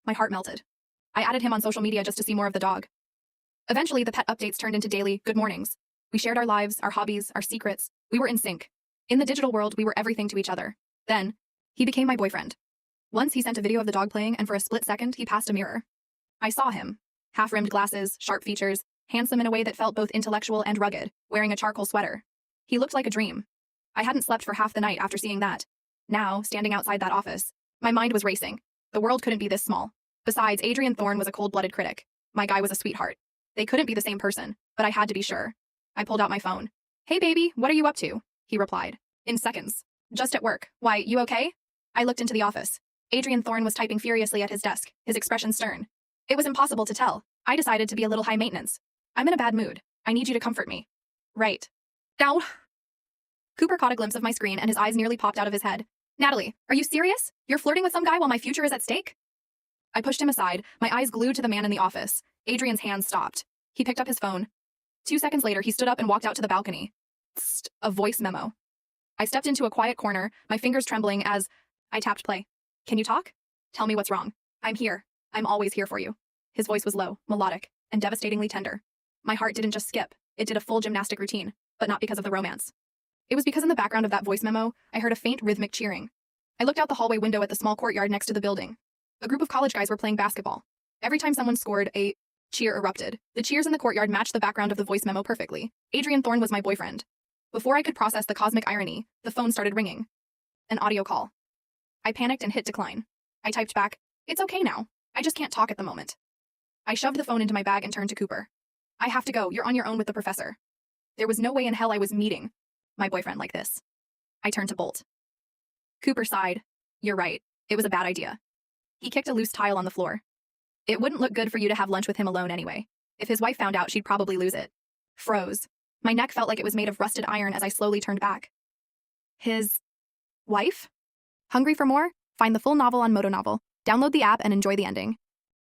My heart melted. I added him on social media just to see more of the dog. Eventually, the pet updates turned into daily good mornings. We shared our lives, our hobbies, our secrets. We were in sync. In the digital world, we were everything to each other. Then, he became my boyfriend. Once he sent a video of the dog playing, and for a split second, he passed a mirror. I saw him. Half-rimmed glasses, sharp features, handsome in a way that felt both intellectual and rugged, wearing a charcoal sweater. He looked like a dream. I hadn't slept for half the night after seeing that. Now, standing outside that office, my mind was racing. The world couldn't be this small. Besides, Adrian Thorne was a cold-blooded critic. My guy was a sweetheart. They couldn't be the same person, but I had to be sure. I pulled out my phone. "Hey baby, what are you up to?" he replied. In seconds. "Just at work. Why, you okay?" I looked into the office. Adrian Thorne was typing furiously at his desk, his expression stern. It was impossible to tell. I decided to be a little high maintenance. "I'm in a bad mood. I need you to comfort me." "Right. Now." Cooper caught a glimpse of my screen and his eyes nearly popped out of his head. "Natalie, are you serious? You're flirting with some guy while my future is at stake?" I pushed him aside, my eyes glued to the man in the office. Adrian's hands stopped. He picked up his phone. 2 seconds later, he stood up and walked out to the balcony. Tst, a voice memo. I stepped into a quiet corner, my fingers trembling as I tapped play. "Can you talk? Tell me what's wrong. I'm here. I'm always here for you." His voice was low, melodic, and devastatingly tender. My heart didn't just skip, it did a full gymnastic routine, but not because of the romance. It was because in the background of that voice memo, I heard a faint rhythmic cheering. I looked out the hallway window at the small courtyard next to the building. A group of college guys were playing basketball. Every time someone scored, a cheer erupted. The cheers in the courtyard matched the background of the voice memo perfectly. Adrian Thorne was my boyfriend. Before I could process the cosmic irony, the phone started ringing. An audio call. I panicked and hit decline. I typed back, "It's okay now. I just can't talk at the moment." I shoved the phone into my bag and turned to Cooper. "I have to go. You're on your own with the professor." There was no way in hell I was meeting my boyfriend like this. I turned to bolt. Cooper sighed. "You're right. It was a bad idea." He kicked a loose tile on the floor. "It wouldn't look good for you to have lunch with him alone anyway. If his wife found out, she'd probably lose it." Froze. My neck felt like it was made of rusted iron as I slowly turned back. His wife? Hungry for more? Find the full novel on Moto Novel. Download the app and enjoy the ending.